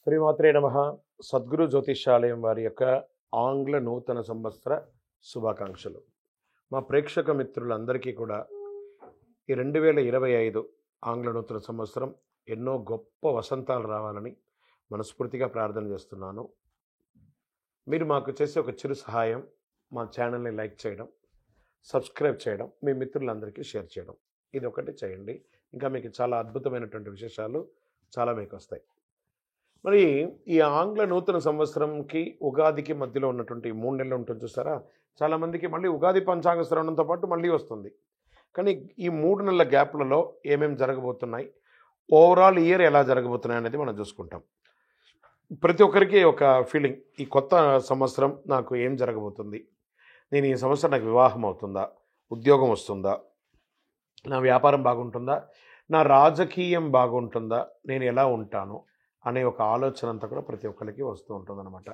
శ్రీమాత్రే నమః. సద్గురు జ్యోతిష్యాలయం వారి యొక్క ఆంగ్ల నూతన సంవత్సర శుభాకాంక్షలు. మా ప్రేక్షక మిత్రులందరికీ కూడా ఈ 2025 ఆంగ్ల నూతన సంవత్సరం ఎన్నో గొప్ప వసంతాలు రావాలని మనస్ఫూర్తిగా ప్రార్థన చేస్తున్నాను. మీరు మాకు చేసే ఒక చిరు సహాయం, మా ఛానల్ని లైక్ చేయడం, సబ్స్క్రైబ్ చేయడం, మీ మిత్రులందరికీ షేర్ చేయడం, ఇది ఒకటి చేయండి. ఇంకా మీకు చాలా అద్భుతమైనటువంటి విశేషాలు చాలా మీకు వస్తాయి. మరి ఈ ఆంగ్ల నూతన సంవత్సరంకి ఉగాదికి మధ్యలో ఉన్నటువంటి 3 నెలలు ఉంటుంది చూస్తారా, చాలామందికి మళ్ళీ ఉగాది పంచాంగ శ్రవణంతో పాటు మళ్ళీ వస్తుంది. కానీ ఈ 3 నెలల గ్యాప్లలో ఏమేమి జరగబోతున్నాయి, ఓవరాల్ ఇయర్ ఎలా జరగబోతున్నాయి అనేది మనం చూసుకుంటాం. ప్రతి ఒక్కరికి ఒక ఫీలింగ్, ఈ కొత్త సంవత్సరం నాకు ఏం జరగబోతుంది, నేను ఈ సంవత్సరం నాకు వివాహం అవుతుందా, ఉద్యోగం వస్తుందా, నా వ్యాపారం బాగుంటుందా, నా రాజకీయం బాగుంటుందా, నేను ఎలా ఉంటాను అనే ఒక ఆలోచన అంతా కూడా ప్రతి ఒక్కరికి వస్తూ ఉంటుందన్నమాట.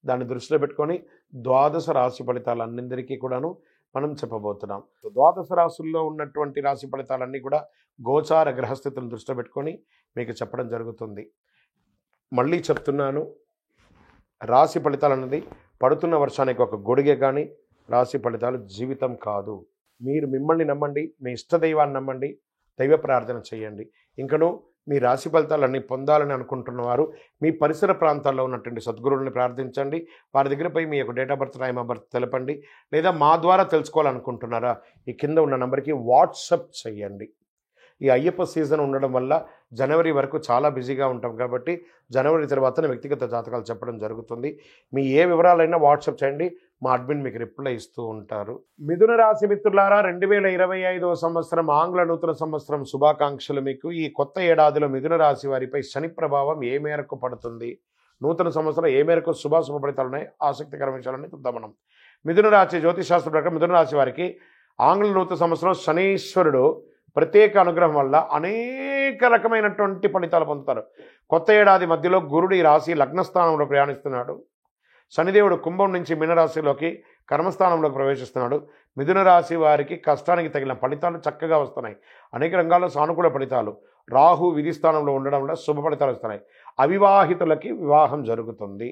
దాన్ని దృష్టిలో పెట్టుకొని ద్వాదశ రాశి ఫలితాలన్నింటికీ కూడాను మనం చెప్పబోతున్నాం. ద్వాదశ రాశుల్లో ఉన్నటువంటి రాశి ఫలితాలన్నీ కూడా గోచార గ్రహస్థితులను దృష్టిలో పెట్టుకొని మీకు చెప్పడం జరుగుతుంది. మళ్ళీ చెప్తున్నాను, రాశి ఫలితాలు అనేది పడుతున్న వర్షానికి ఒక గొడుగే కానీ రాశి ఫలితాలు జీవితం కాదు. మీరు మిమ్మల్ని నమ్మండి, మీ ఇష్టదైవాన్ని నమ్మండి, దైవ ప్రార్థన చేయండి. ఇంకనూ మీ రాశి ఫలితాలన్నీ పొందాలని అనుకుంటున్నవారు మీ పరిసర ప్రాంతాల్లో ఉన్నటువంటి సద్గురువుని ప్రార్థించండి. వారి దగ్గర పోయి మీ యొక్క date of birth, time of birth తెలపండి. లేదా మా ద్వారా తెలుసుకోవాలనుకుంటున్నారా, ఈ కింద ఉన్న నెంబర్కి వాట్సప్ చేయండి. ఈ అయ్యప్ప సీజన్ ఉండడం వల్ల జనవరి వరకు చాలా బిజీగా ఉంటాం కాబట్టి జనవరి తర్వాతనే వ్యక్తిగత జాతకాలు చెప్పడం జరుగుతుంది. మీ ఏ వివరాలైనా వాట్సాప్ చేయండి, మా అడ్మిన్ మీకు రిప్లై ఇస్తూ ఉంటారు. మిథున రాశి మిత్రులారా, 2025 సంవత్సరం ఆంగ్ల నూతన సంవత్సరం శుభాకాంక్షలు మీకు. ఈ కొత్త ఏడాదిలో మిథున రాశి వారిపై శని ప్రభావం ఏ మేరకు పడుతుంది, నూతన సంవత్సరం ఏ మేరకు శుభాశుభ ఫలితాలు ఉన్నాయి, ఆసక్తికర విషయాలన్నీ చూద్దాం మనం. మిథున రాశి జ్యోతిశాస్త్ర ప్రకారం మిథున రాశి వారికి ఆంగ్ల నూతన సంవత్సరం శనీశ్వరుడు ప్రత్యేక అనుగ్రహం వల్ల అనేక రకమైనటువంటి ఫలితాలు పొందుతారు. కొత్త ఏడాది మధ్యలో గురుడు ఈ రాశి లగ్నస్థానంలో ప్రయాణిస్తున్నాడు. శనిదేవుడు కుంభం నుంచి మీనరాశిలోకి కర్మస్థానంలోకి ప్రవేశిస్తున్నాడు. మిథున రాశి వారికి కష్టానికి తగిన ఫలితాలు చక్కగా వస్తున్నాయి. అనేక రంగాల్లో సానుకూల ఫలితాలు. రాహు విధి స్థానంలో ఉండడం వల్ల శుభ ఫలితాలు వస్తున్నాయి. అవివాహితులకి వివాహం జరుగుతుంది.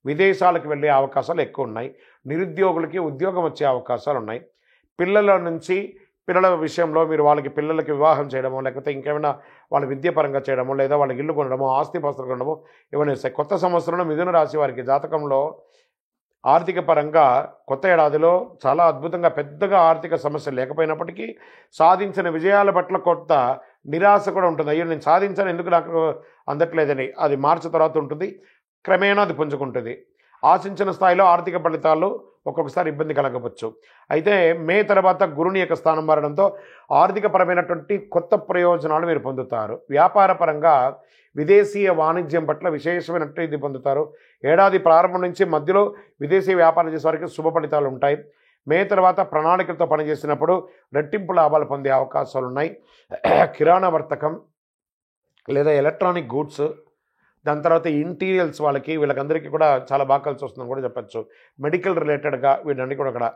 విదేశాలకు వెళ్ళే అవకాశాలు ఎక్కువ ఉన్నాయి. నిరుద్యోగులకి ఉద్యోగం వచ్చే అవకాశాలు ఉన్నాయి. పిల్లల విషయంలో మీరు పిల్లలకి వివాహం చేయడమో, లేకపోతే ఇంకేమైనా వాళ్ళ విద్యాపరంగా చేయడమో, లేదా వాళ్ళకి ఇల్లు కొనడమో, ఆస్తిపాస్తులు కొనడమో ఇవన్నీ వస్తాయి. కొత్త సంవత్సరంలో మిథున రాశి వారికి జాతకంలో ఆర్థిక పరంగా కొత్త ఏడాదిలో చాలా అద్భుతంగా పెద్దగా ఆర్థిక సమస్య లేకపోయినప్పటికీ సాధించిన విజయాల పట్ల కొత్త నిరాశ కూడా ఉంటుంది. అయ్యో నేను సాధించాను, ఎందుకు నాకు అందట్లేదని. అది మార్చి తర్వాత ఉంటుంది, క్రమేణా అది పుంజుకుంటుంది. ఆశించిన స్థాయిలో ఆర్థిక ఫలితాలు ఒక్కొక్కసారి ఇబ్బంది కలగవచ్చు. అయితే మే తర్వాత గురుని యొక్క స్థానం మారడంతో ఆర్థికపరమైనటువంటి కొత్త ప్రయోజనాలు మీరు పొందుతారు. వ్యాపార పరంగా విదేశీయ వాణిజ్యం పట్ల విశేషమైనట్టు ఇది పొందుతారు. ఏడాది ప్రారంభం నుంచి మధ్యలో విదేశీ వ్యాపారం చేసే వారికి శుభ ఫలితాలు ఉంటాయి. మే తర్వాత ప్రణాళికలతో పనిచేసినప్పుడు రెట్టింపు లాభాలు పొందే అవకాశాలు ఉన్నాయి. కిరాణా వర్తకం లేదా ఎలక్ట్రానిక్ గూడ్స్, దాని తర్వాత ఇంటీరియల్స్ వీళ్ళకందరికీ కూడా చాలా బాగా కలిసి వస్తుందని కూడా చెప్పచ్చు. మెడికల్ రిలేటెడ్గా వీళ్ళన్నీ కూడా అక్కడ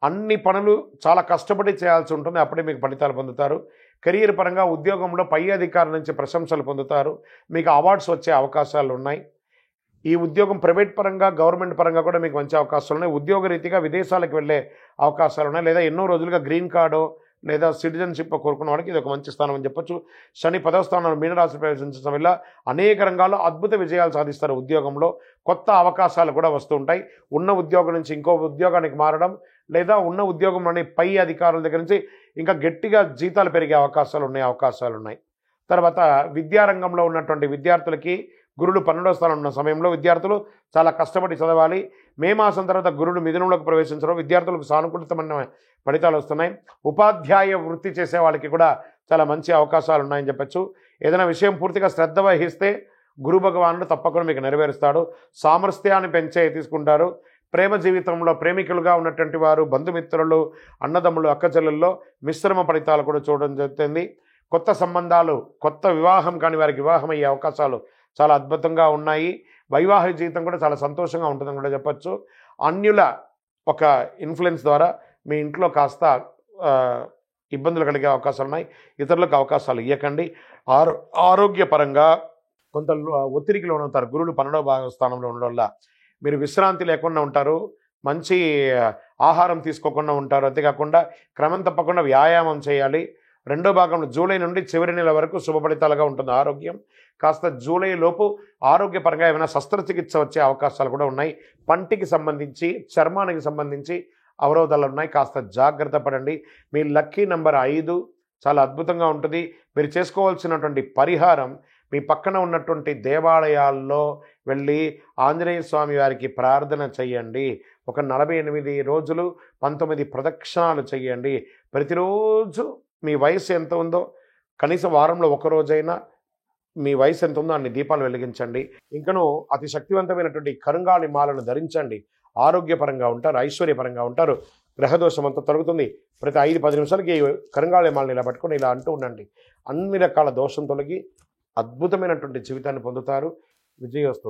అన్ని పనులు చాలా కష్టపడి చేయాల్సి ఉంటుంది, అప్పుడే మీకు ఫలితాలు పొందుతారు. కెరీర్ పరంగా ఉద్యోగంలో పై అధికారుల నుంచి ప్రశంసలు పొందుతారు. మీకు అవార్డ్స్ వచ్చే అవకాశాలు ఉన్నాయి. ఈ ఉద్యోగం ప్రైవేట్ పరంగా, గవర్నమెంట్ పరంగా కూడా మీకు మంచి అవకాశాలు ఉన్నాయి. ఉద్యోగ రీతిగా విదేశాలకు వెళ్ళే అవకాశాలు ఉన్నాయి. లేదా ఎన్నో రోజులుగా గ్రీన్ కార్డు లేదా సిటిజన్షిప్ కోరుకున్న వాడికి ఇది ఒక మంచి స్థానం అని చెప్పొచ్చు. శని 10వ స్థానంలో మీనరాశి ప్రవేశించడం వల్ల అనేక రంగాల్లో అద్భుత విజయాలు సాధిస్తారు. ఉద్యోగంలో కొత్త అవకాశాలు కూడా వస్తూ ఉంటాయి. ఉన్న ఉద్యోగం నుంచి ఇంకో ఉద్యోగానికి మారడం, లేదా ఉన్న ఉద్యోగంలోని పై అధికారుల దగ్గర నుంచి ఇంకా గట్టిగా జీతాలు పెరిగే అవకాశాలు ఉన్నాయి. తర్వాత విద్యారంగంలో ఉన్నటువంటి విద్యార్థులకి గురుడు 12వ స్థానంలో ఉన్న సమయంలో విద్యార్థులు చాలా కష్టపడి చదవాలి. మే మాసం తర్వాత గురుడు మిథునంలోకి ప్రవేశించడం విద్యార్థులకు సానుకూలితమైన ఫలితాలు వస్తున్నాయి. ఉపాధ్యాయ వృత్తి చేసే వాళ్ళకి కూడా చాలా మంచి అవకాశాలు ఉన్నాయని చెప్పచ్చు. ఏదైనా విషయం పూర్తిగా శ్రద్ధ వహిస్తే గురు భగవానుడు తప్పకుండా మీకు నెరవేరుస్తాడు. సామర్థ్యాన్ని తీసుకుంటారు. ప్రేమ జీవితంలో ప్రేమికులుగా ఉన్నటువంటి వారు, బంధుమిత్రులు, అన్నదమ్ములు, అక్కచెల్లెల్లో మిశ్రమ ఫలితాలు కూడా చూడడం జరుగుతుంది. కొత్త సంబంధాలు, కొత్త వివాహం కాని వారికి వివాహం అయ్యే అవకాశాలు చాలా అద్భుతంగా ఉన్నాయి. వైవాహిక జీవితం కూడా చాలా సంతోషంగా ఉంటుందని కూడా చెప్పచ్చు. అన్యుల ఒక ఇన్ఫ్లుయెన్స్ ద్వారా మీ ఇంట్లో కాస్త ఇబ్బందులు కలిగే అవకాశాలు ఉన్నాయి. ఇతరులకు అవకాశాలు ఇవ్వకండి. ఆరోగ్యపరంగా కొంత ఒత్తిడికి లోనవుతారు. గురువులు 12వ స్థానంలో ఉండడం వల్ల మీరు విశ్రాంతి లేకుండా ఉంటారు. మంచి ఆహారం తీసుకోకుండా ఉంటారు. అంతేకాకుండా క్రమం తప్పకుండా వ్యాయామం చేయాలి. రెండో భాగంలో జూలై నుండి చివరి నెల వరకు శుభ ఫలితాలుగా ఉంటుంది ఆరోగ్యం. కాస్త జూలై లోపు ఆరోగ్యపరంగా ఏమైనా శస్త్రచికిత్స వచ్చే అవకాశాలు కూడా ఉన్నాయి. పంటికి సంబంధించి, చర్మానికి సంబంధించి అవరోధాలు ఉన్నాయి. కాస్త జాగ్రత్త పడండి. మీ లక్కీ నెంబర్ 5 చాలా అద్భుతంగా ఉంటుంది. మీరు చేసుకోవాల్సినటువంటి పరిహారం, మీ పక్కన ఉన్నటువంటి దేవాలయాల్లో వెళ్ళి ఆంజనేయ స్వామి వారికి ప్రార్థన చెయ్యండి. ఒక 48 రోజులు 19 ప్రదక్షిణాలు చెయ్యండి. ప్రతిరోజు మీ వయసు ఎంత ఉందో కనీసం వారంలో ఒక రోజైనా మీ వయసు ఎంత ఉందో అన్ని దీపాలు వెలిగించండి. ఇంకను అతి శక్తివంతమైనటువంటి కరుంగాళి మాలను ధరించండి. ఆరోగ్యపరంగా ఉంటారు, ఐశ్వర్యపరంగా ఉంటారు. గ్రహదోషం అంతా తొలగుతుంది. ప్రతి 5-10 నిమిషాలకి కరుంగాళి మాలను ఇలా పట్టుకొని ఇలా అంటూ ఉండండి. అన్ని రకాల దోషం తొలగి అద్భుతమైనటువంటి జీవితాన్ని పొందుతారు. విజయోస్తు.